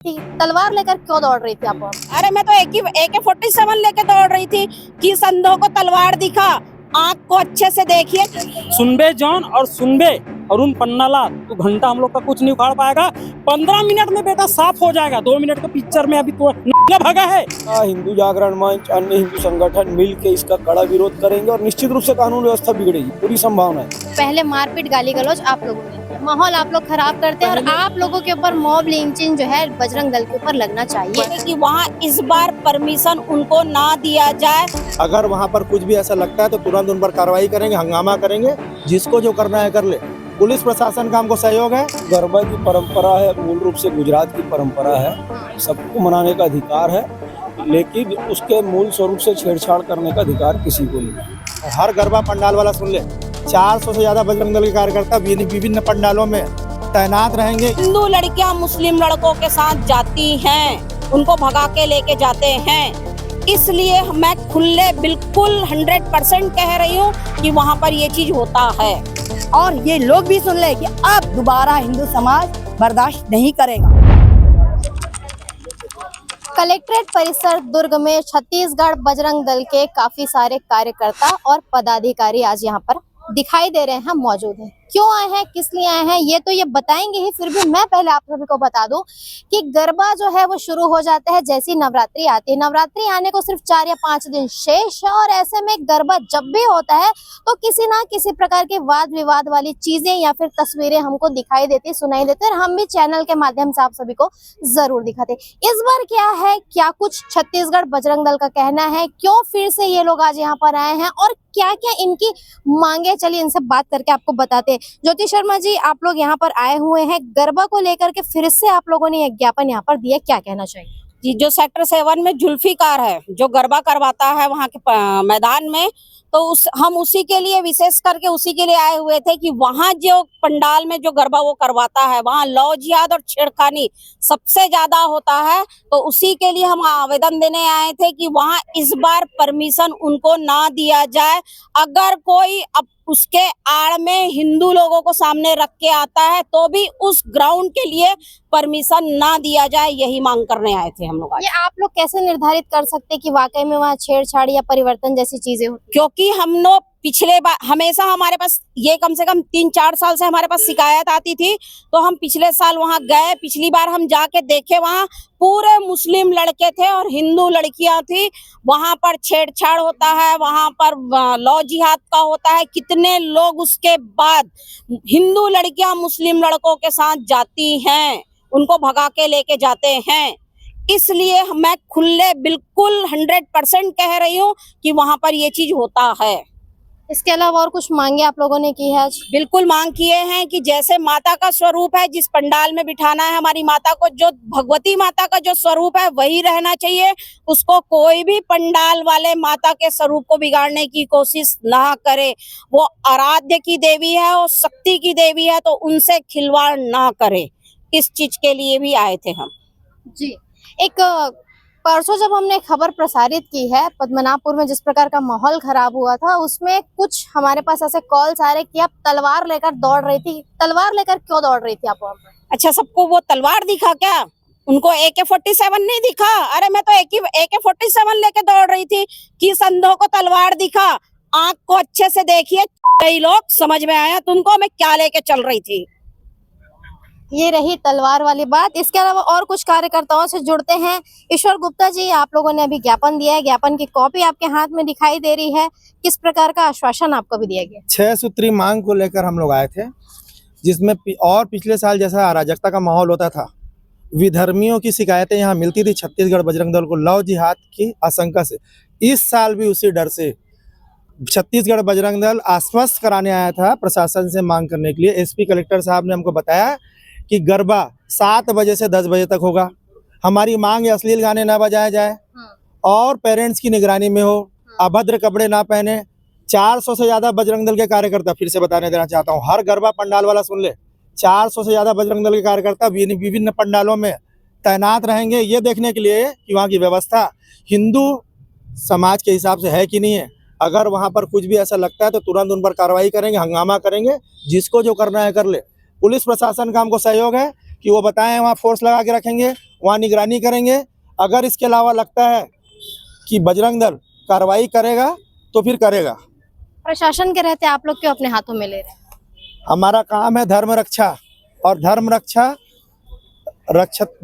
थी, तलवार लेकर क्यों दौड़ रही थी आप? अरे मैं तो AK-47 लेके दौड़ रही थी कि संधो को तलवार दिखा, आँख को अच्छे से देखिए। सुनबे जॉन और सुनबे अरुण पन्नाला, तो घंटा हम लोग का कुछ नहीं उखाड़ पाएगा। 15 मिनट में बेटा साफ हो जाएगा। 2 मिनट के पिक्चर में अभी तो न भागा है। हिंदू जागरण मंच, अन्य हिंदू संगठन मिलकर इसका कड़ा विरोध करेंगे और निश्चित रूप से कानून व्यवस्था बिगड़ेगी, पूरी संभावना है। पहले मारपीट गाली गलौज आप लोगों ने किया, माहौल आप लोग खराब करते हैं और आप लोगों के ऊपर मॉब लिंचिंग जो है बजरंग दल के ऊपर लगना चाहिए कि वहाँ इस बार परमिशन उनको ना दिया जाए। अगर वहाँ पर कुछ भी ऐसा लगता है तो तुरंत उन पर कार्रवाई करेंगे, हंगामा करेंगे, जिसको जो करना है कर ले। पुलिस प्रशासन का हमको सहयोग है। गरबा की परंपरा है, मूल रूप से गुजरात की परंपरा है, सबको मनाने का अधिकार है, लेकिन उसके मूल स्वरूप से छेड़छाड़ करने का अधिकार किसी को नहीं है। हर गरबा पंडाल वाला सुन ले, 400 से ज्यादा बजरंग दल के कार्यकर्ता विभिन्न पंडालों में तैनात रहेंगे। हिंदू लड़कियां मुस्लिम लड़कों के साथ जाती हैं, उनको भगा के लेके जाते हैं, इसलिए मैं खुले बिल्कुल 100% कह रही हूँ कि वहाँ पर ये चीज होता है। और ये लोग भी सुन ले कि अब दोबारा हिंदू समाज बर्दाश्त नहीं करेगा। कलेक्ट्रेट परिसर दुर्ग में छत्तीसगढ़ बजरंग दल के काफी सारे कार्यकर्ता और पदाधिकारी आज यहाँ पर दिखाई दे रहे हैं, मौजूद हैं। क्यों आए हैं, किस लिए आए हैं, ये तो ये बताएंगे ही। फिर भी मैं पहले आप सभी को बता दूं कि गरबा जो है वो शुरू हो जाता है जैसी नवरात्रि आती है। नवरात्रि आने को सिर्फ 4 या 5 दिन शेष है और ऐसे में गरबा जब भी होता है तो किसी ना किसी प्रकार के वाद विवाद वाली चीजें या फिर तस्वीरें हमको दिखाई देती, सुनाई देती और हम भी चैनल के माध्यम से आप सभी को जरूर दिखाते। इस बार क्या है, क्या कुछ छत्तीसगढ़ बजरंग दल का कहना है, क्यों फिर से ये लोग आज यहाँ पर आए हैं और क्या क्या इनकी मांगे, चलिए इनसे बात करके आपको बताते हैं। ज्योति शर्मा जी, आप लोग यहाँ पर आए हुए हैं गरबा को लेकर के, फिर से आप लोगों ने एक ज्ञापन यहाँ पर दिया, क्या कहना चाहिए? जी, जो सेक्टर 7 में जुल्फिकार है, जो गरबा करवाता है वहाँ के मैदान में, तो हम उसी के लिए विशेष करके उसी के लिए आए हुए थे कि वहाँ जो पंडाल में जो गरबा वो करवाता है वहाँ लौ जिहाद और छेड़खानी सबसे ज्यादा होता है। तो उसी के लिए हम आवेदन देने आए थे कि वहाँ इस बार परमिशन उनको ना दिया जाए। अगर कोई अब उसके आड़ में हिंदू लोगों को सामने रख के आता है तो भी उस ग्राउंड के लिए परमिशन ना दिया जाए, यही मांग करने आए थे हम लोग। ये आप लोग कैसे निर्धारित कर सकते हैं कि वाकई में वहाँ छेड़छाड़ या परिवर्तन जैसी चीजें होती? क्योंकि हम लोग पिछले बार हमेशा हमारे पास ये कम से कम 3-4 साल से हमारे पास शिकायत आती थी, तो हम पिछले साल वहाँ गए। पिछली बार हम जाके देखे, वहाँ पूरे मुस्लिम लड़के थे और हिंदू लड़कियां थी। वहाँ पर छेड़छाड़ होता है, वहाँ पर लौ जिहाद का होता है। कितने लोग उसके बाद हिंदू लड़कियां मुस्लिम लड़कों के साथ जाती हैं, उनको भगा के लेके जाते हैं। इसलिए मैं खुले बिल्कुल 100% कह रही हूँ कि वहाँ पर ये चीज होता है। इसके अलावा और कुछ मांगे आप लोगों ने की है आज? बिल्कुल मांग किए हैं कि जैसे माता का स्वरूप है, जिस पंडाल में बिठाना है हमारी माता को, जो भगवती माता का जो स्वरूप है वही रहना चाहिए। उसको कोई भी पंडाल वाले माता के स्वरूप को बिगाड़ने की कोशिश ना करे। वो आराध्य की देवी है और शक्ति की देवी है, तो उनसे खिलवाड़ ना करे। इस चीज के लिए भी आए थे हम। जी, एक परसों जब हमने खबर प्रसारित की है पद्मनाभपुर में जिस प्रकार का माहौल खराब हुआ था, उसमें कुछ हमारे पास ऐसे कॉल्स आ रहे कि आप तलवार लेकर दौड़ रही थी। तलवार लेकर क्यों दौड़ रही थी आप वहाँ पर? अच्छा, सबको वो तलवार दिखा क्या? उनको AK-47 नहीं दिखा? अरे मैं तो AK-47 लेके दौड़ रही थी कि संधो को तलवार दिखा, आँख को अच्छे से देखिए। कई लोग समझ में आया तुमको मैं क्या लेके चल रही थी। ये रही तलवार वाली बात। इसके अलावा और कुछ कार्यकर्ताओं से जुड़ते हैं। ईश्वर गुप्ता जी, आप लोगों ने अभी ज्ञापन दिया है, ज्ञापन की कॉपी आपके हाथ में दिखाई दे रही है, किस प्रकार का आश्वासन आपको भी दिया गया? 6 सूत्री मांग को लेकर हम लोग आए थे, जिसमें और पिछले साल जैसा अराजकता का माहौल होता था, विधर्मियों की शिकायतें यहाँ मिलती थी छत्तीसगढ़ बजरंग दल को लौ जिहाद की आशंका से। इस साल भी उसी डर से छत्तीसगढ़ बजरंग दल आश्वस्त कराने आया था प्रशासन से मांग करने के लिए। SP कलेक्टर साहब ने हमको बताया कि गरबा 7 बजे से 10 बजे तक होगा। हमारी मांग है अश्लील गाने ना बजाए जाए और पेरेंट्स की निगरानी में हो, अभद्र कपड़े ना पहने। 400 से ज्यादा बजरंग दल के कार्यकर्ता, फिर से बताने देना चाहता हूँ, हर गरबा पंडाल वाला सुन ले, 400 से ज्यादा बजरंग दल के कार्यकर्ता विभिन्न पंडालों में तैनात रहेंगे, ये देखने के लिए कि वहाँ की व्यवस्था हिंदू समाज के हिसाब से है कि नहीं है। अगर वहाँ पर कुछ भी ऐसा लगता है तो तुरंत उन पर कार्रवाई करेंगे, हंगामा करेंगे, जिसको जो करना है कर ले। पुलिस प्रशासन का हमको सहयोग है। कि वो बताएं, वहाँ फोर्स लगा के रखेंगे, वहाँ निगरानी करेंगे। अगर इसके अलावा लगता है कि बजरंग दल कार्रवाई करेगा तो फिर करेगा। प्रशासन के रहते आप लोग क्यों अपने हाथों में ले रहे हैं? हमारा काम है धर्म रक्षा, और धर्म रक्षा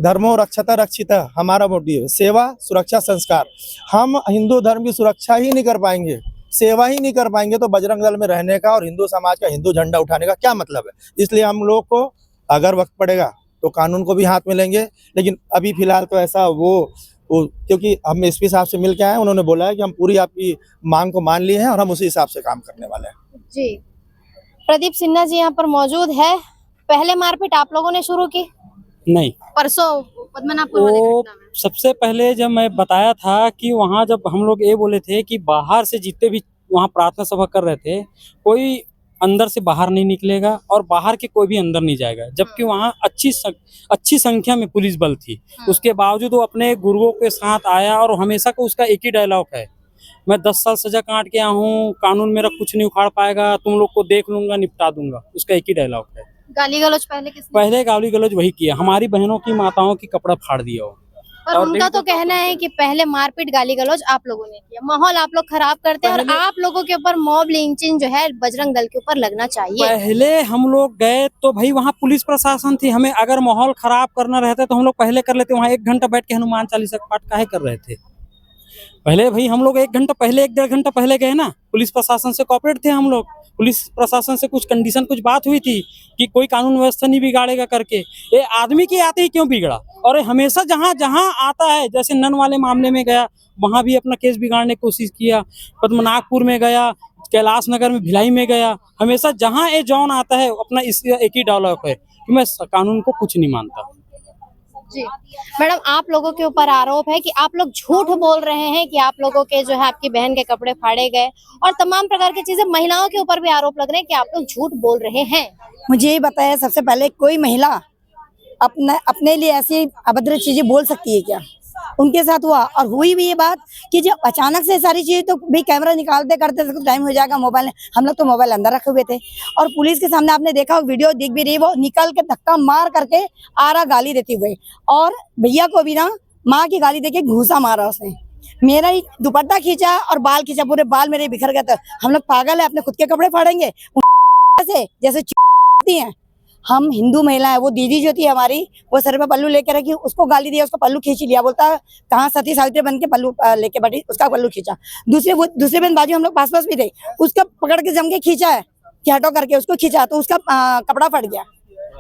धर्मो रक्षता रक्षिता हमारा मोटिव है। सेवा, सुरक्षा, संस्कार। हम हिंदू धर्म की सुरक्षा ही नहीं कर पाएंगे, सेवा ही नहीं कर पाएंगे तो बजरंग दल में रहने का और हिंदू समाज का हिंदू झंडा उठाने का क्या मतलब है। इसलिए हम लोग को अगर वक्त पड़ेगा तो कानून को भी हाथ में लेंगे, लेकिन अभी फिलहाल तो ऐसा वो क्योंकि हम एसपी साहब से मिल के आए, उन्होंने बोला है कि हम पूरी आपकी मांग को मान लिए हैं और हम उसी हिसाब से काम करने वाले हैं। जी, प्रदीप सिन्हा जी यहाँ पर मौजूद है। पहले मारपीट आप लोगों ने शुरू की? नहीं, परसों पद्मनाभपुर वाली वो घटना में। सबसे पहले जब मैं बताया था कि वहाँ जब हम लोग ये बोले थे कि बाहर से जितने भी वहाँ प्रार्थना सभा कर रहे थे, कोई अंदर से बाहर नहीं निकलेगा और बाहर के कोई भी अंदर नहीं जाएगा, जबकि वहाँ अच्छी संख्या में पुलिस बल थी। उसके बावजूद वो अपने गुरुओं के साथ आया और हमेशा को उसका एक ही डायलॉग है, मैं 10 साल सजा काट के आया हूँ, कानून मेरा कुछ नहीं उखाड़ पाएगा, तुम लोग को देख लूंगा, निपटा दूंगा। उसका एक ही डायलॉग है। गाली गलौज पहले किसने? पहले गाली गलौज वही किया, हमारी बहनों की माताओं की कपड़ा फाड़ दिया हो। पर उनका तो कहना है कि पहले मारपीट गाली गलौज आप लोगों ने किया, माहौल आप लोग खराब करते हैं और आप लोगों के ऊपर मॉब लिंचिंग जो है बजरंग दल के ऊपर लगना चाहिए। पहले हम लोग गए तो भाई वहाँ पुलिस प्रशासन थी, हमें अगर माहौल खराब करना रहता तो हम लोग पहले कर लेते। वहाँ 1 घंटा बैठ के हनुमान चालीसा का पाठ काहे कर रहे थे? पहले भाई हम लोग 1 घंटा पहले 1-1.5 घंटा पहले गए ना, पुलिस प्रशासन से कोऑपरेट थे हम लोग। पुलिस प्रशासन से कुछ कंडीशन, कुछ बात हुई थी कि कोई कानून व्यवस्था नहीं बिगाड़ेगा करके। ये आदमी के आते ही क्यों बिगड़ा? और ये हमेशा जहाँ जहाँ आता है, जैसे नन वाले मामले में गया, वहाँ भी अपना केस बिगाड़ने की कोशिश किया, पद्मनाभपुर में गया, कैलाश नगर में, भिलाई में गया। हमेशा जहाँ ये जॉन आता है अपना इस एक ही डायलॉग है कि मैं कानून को कुछ नहीं मानता। जी मैडम, आप लोगों के ऊपर आरोप है कि आप लोग झूठ बोल रहे हैं कि आप लोगों के जो है आपकी बहन के कपड़े फाड़े गए और तमाम प्रकार की चीजें, महिलाओं के ऊपर भी आरोप लग रहे हैं कि आप लोग झूठ बोल रहे हैं। मुझे ये बताया सबसे पहले, कोई महिला अपने लिए ऐसी अभद्र चीजें बोल सकती है क्या? उनके साथ हुआ और हुई भी ये बात कि जब अचानक से सारी चीजें, तो भी कैमरा निकालते करते तो टाइम हो जाएगा, मोबाइल, हम लोग तो मोबाइल अंदर रखे हुए थे और पुलिस के सामने आपने देखा, वीडियो दिख भी रही, वो निकल के धक्का मार करके आ रहा गाली देते हुए, और भैया को भी ना माँ की गाली देके घूसा मारा उसने। मेरा ही दुपट्टा खींचा और बाल खींचा, पूरे बाल मेरे बिखर गए। तो हम लोग पागल है, अपने खुद के कपड़े फाड़ेंगे से जैसे हैं। हम हिंदू महिला है, वो दीदी जो थी हमारी, वो सर पे पल्लू लेके रखी, उसको गाली दिया, उसको पल्लू खींच लिया, बोलता कहाँ सती सावित्री बन के पल्लू लेके बैठी, उसका पल्लू खींचा। दूसरे बहन बाजू हम लोग पास भी थे, उसका पकड़ के जम के खींचा है कि हटो करके, उसको खींचा तो उसका कपड़ा फट गया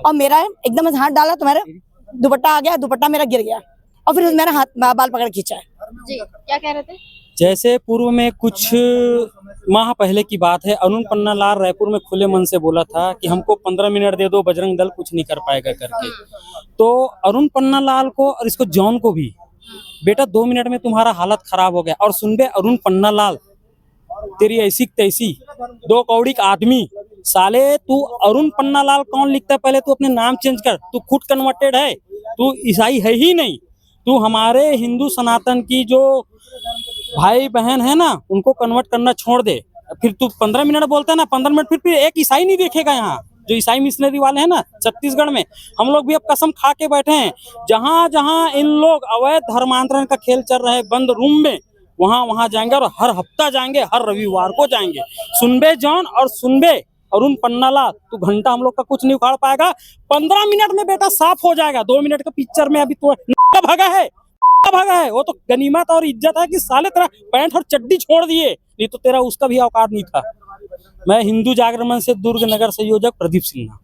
और मेरा एकदम हाथ डाला तो मेरा दुपट्टा आ गया, दुपट्टा मेरा गिर गया और फिर मेरा हाथ बाल पकड़ खींचा है। जी, क्या कह रहे थे? जैसे पूर्व में कुछ माह पहले की बात है, अरुण पन्नालाल रायपुर में खुले मन से बोला था कि हमको 15 मिनट दे दो, बजरंग दल कुछ नहीं कर पाएगा करके। तो अरुण पन्नालाल को और इसको जॉन को भी, बेटा 2 मिनट में तुम्हारा हालत खराब हो गया। और सुन बे अरुण पन्नालाल, तेरी ऐसी तैसी 2 कौड़ी का आदमी, साले तू अरुण पन्नालाल कौन लिखता है? पहले तू अपने नाम चेंज कर, तू खुद कन्वर्टेड है, तू ईसाई है ही नहीं। तू हमारे हिंदू सनातन की जो भाई बहन है ना, उनको कन्वर्ट करना छोड़ दे। फिर तू 15 मिनट बोलता है ना, 15 मिनट फिर एक ईसाई नहीं देखेगा यहाँ। जो ईसाई मिशनरी वाले हैं ना छत्तीसगढ़ में, हम लोग भी अब कसम खा के बैठे हैं, जहाँ जहाँ इन लोग अवैध धर्मांतरण का खेल चल रहा है बंद रूम में, वहाँ जाएंगे और हर हफ्ता जाएंगे, हर रविवार को जाएंगे। सुनबे जॉन और सुनबे अरुण पन्नालाल, तू घंटा हम लोग का कुछ नहीं उखाड़ पाएगा। 15 मिनट में बेटा साफ हो जाएगा। 2 मिनट का पिक्चर में अभी तो भागा है। वो तो गनीमत और इज्जत है कि साले तेरा पैंट और चड्डी छोड़ दिए, नहीं तो तेरा उसका भी औकात नहीं था। मैं हिंदू जागरण मंच से दुर्ग नगर संयोजक प्रदीप सिन्हा।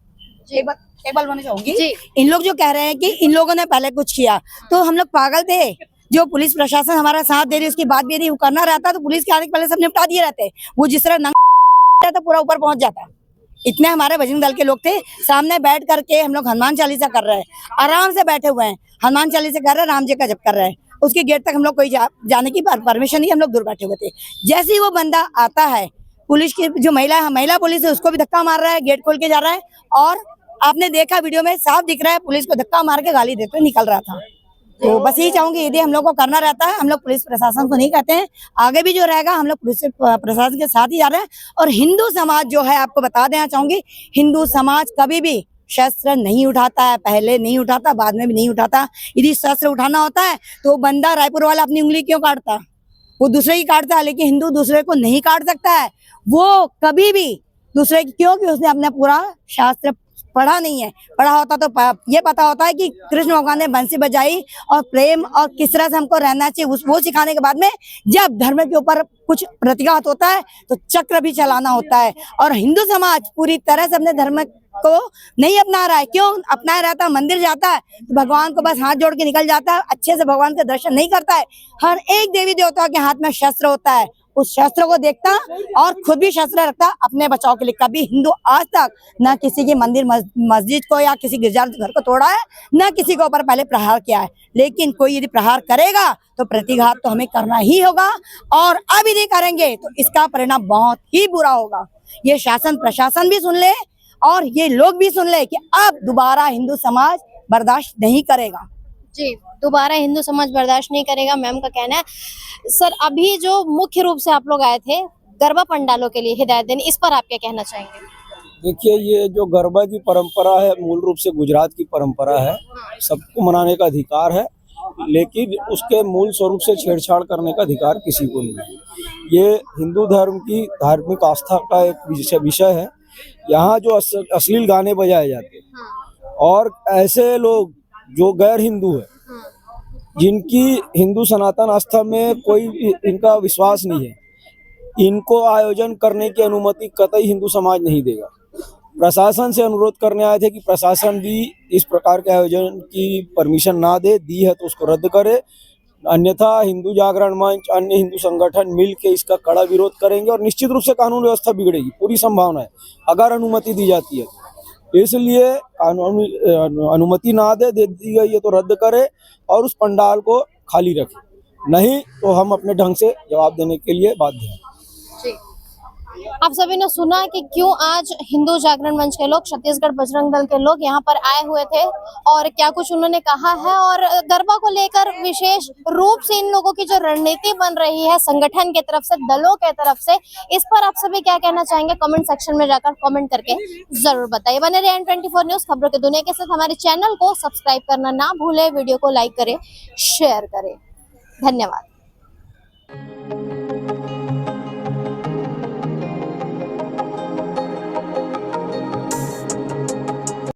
एक बात बोलना चाहूंगी, जी। इन लोग जो कह रहे हैं कि इन लोगों ने पहले कुछ किया, तो हम लोग पागल थे? जो पुलिस प्रशासन हमारा साथ दे रही, उसकी बात भी यदि करना रहता तो पुलिस के आने के पहले सब निपटा दिए रहते। वो जिस तरह नंगा पूरा ऊपर पहुंच जाता। इतने हमारे बजरंग दल के लोग थे, सामने बैठ करके हम लोग हनुमान चालीसा कर रहे हैं, आराम से बैठे हुए हैं, हनुमान चालीसा कर रहे हैं, राम जी का जप कर रहे हैं। उसके गेट तक हम लोग कोई जाने की परमिशन नहीं, हम लोग दूर बैठे हुए थे। जैसे ही वो बंदा आता है, पुलिस की जो महिला पुलिस है, उसको भी धक्का मार रहा है, गेट खोल के जा रहा है, और आपने देखा वीडियो में साफ दिख रहा है, पुलिस को धक्का मार के गाली देते हुए निकल रहा था। तो बस यही चाहूंगी, यदि हम लोग को करना रहता है, हम लोग पुलिस प्रशासन को नहीं कहते हैं, आगे भी जो रहेगा हम लोग पुलिस प्रशासन के साथ ही जा रहे हैं। और हिंदू समाज जो है, आपको बता देना चाहूंगी, हिंदू समाज कभी भी शस्त्र नहीं उठाता है, पहले नहीं उठाता, बाद में भी नहीं उठाता। यदि शस्त्र उठाना होता है तो वो बंदा रायपुर वाला अपनी उंगली क्यों काटता, वो दूसरे की काटता है, लेकिन हिंदू दूसरे को नहीं काट सकता है वो कभी भी दूसरे की, क्योंकि उसने अपना पूरा शास्त्र पढ़ा नहीं है। पढ़ा होता तो ये पता होता है कि कृष्ण भगवान ने बंसी बजाई और प्रेम और किस तरह से हमको रहना चाहिए, वो सिखाने के बाद में जब धर्म के ऊपर कुछ प्रतिघात होता है तो चक्र भी चलाना होता है। और हिंदू समाज पूरी तरह से अपने धर्म को नहीं अपना रहा है। क्यों अपनाया रहता है? मंदिर जाता है तो भगवान को बस हाथ जोड़ के निकल जाता है, अच्छे से भगवान के दर्शन नहीं करता है। हर एक देवी देवता के हाथ में शस्त्र होता है, उस शस्त्र को देखता और खुद भी शस्त्र रखता अपने बचाव के लिए। कभी हिंदू आज तक न किसी के मंदिर मस्जिद को या किसी गिरजाघर को तोड़ा है, न किसी के ऊपर पहले प्रहार किया है। लेकिन कोई यदि प्रहार करेगा तो प्रतिघात तो हमें करना ही होगा, और अब यदि करेंगे तो इसका परिणाम बहुत ही बुरा होगा। ये शासन प्रशासन भी सुन ले और ये लोग भी सुन ले कि अब दोबारा हिंदू समाज बर्दाश्त नहीं करेगा। जी, दोबारा हिंदू समाज बर्दाश्त नहीं करेगा, मैम का कहना है। सर, अभी जो मुख्य रूप से आप लोग आए थे गरबा पंडालों के लिए हिदायत देने, इस पर आप क्या कहना चाहेंगे? देखिए, ये जो गरबा की परंपरा है मूल रूप से गुजरात की परंपरा है, सबको मनाने का अधिकार है, लेकिन उसके मूल स्वरूप से छेड़छाड़ करने का अधिकार किसी को नहीं है। ये हिंदू धर्म की धार्मिक आस्था का एक विषय है। यहाँ जो अश्लील गाने बजाए जाते हैं और ऐसे लोग जो गैर हिंदू है, जिनकी हिंदू सनातन आस्था में कोई इनका विश्वास नहीं है, इनको आयोजन करने की अनुमति कतई हिंदू समाज नहीं देगा। प्रशासन से अनुरोध करने आए थे कि प्रशासन भी इस प्रकार के आयोजन की परमिशन ना दे, दी है तो उसको रद्द करे, अन्यथा हिंदू जागरण मंच अन्य हिंदू संगठन मिल के इसका कड़ा विरोध करेंगे और निश्चित रूप से कानून व्यवस्था बिगड़ेगी, पूरी संभावना है अगर अनुमति दी जाती है। इसलिए अनुमति ना दे दी गई है तो रद्द करे और उस पंडाल को खाली रखे, नहीं तो हम अपने ढंग से जवाब देने के लिए बाध्य हैं। आप सभी ने सुना कि क्यों आज हिंदू जागरण मंच के लोग, छत्तीसगढ़ बजरंग दल के लोग यहाँ पर आए हुए थे और क्या कुछ उन्होंने कहा है, और गरबा को लेकर विशेष रूप से इन लोगों की जो रणनीति बन रही है संगठन के तरफ से, दलों के तरफ से, इस पर आप सभी क्या कहना चाहेंगे? कमेंट सेक्शन में जाकर कमेंट करके जरूर बताइए। बने रहिए N24 न्यूज खबरों की दुनिया के साथ। हमारे चैनल को सब्सक्राइब करना ना भूले, वीडियो को लाइक करें, शेयर करें। धन्यवाद।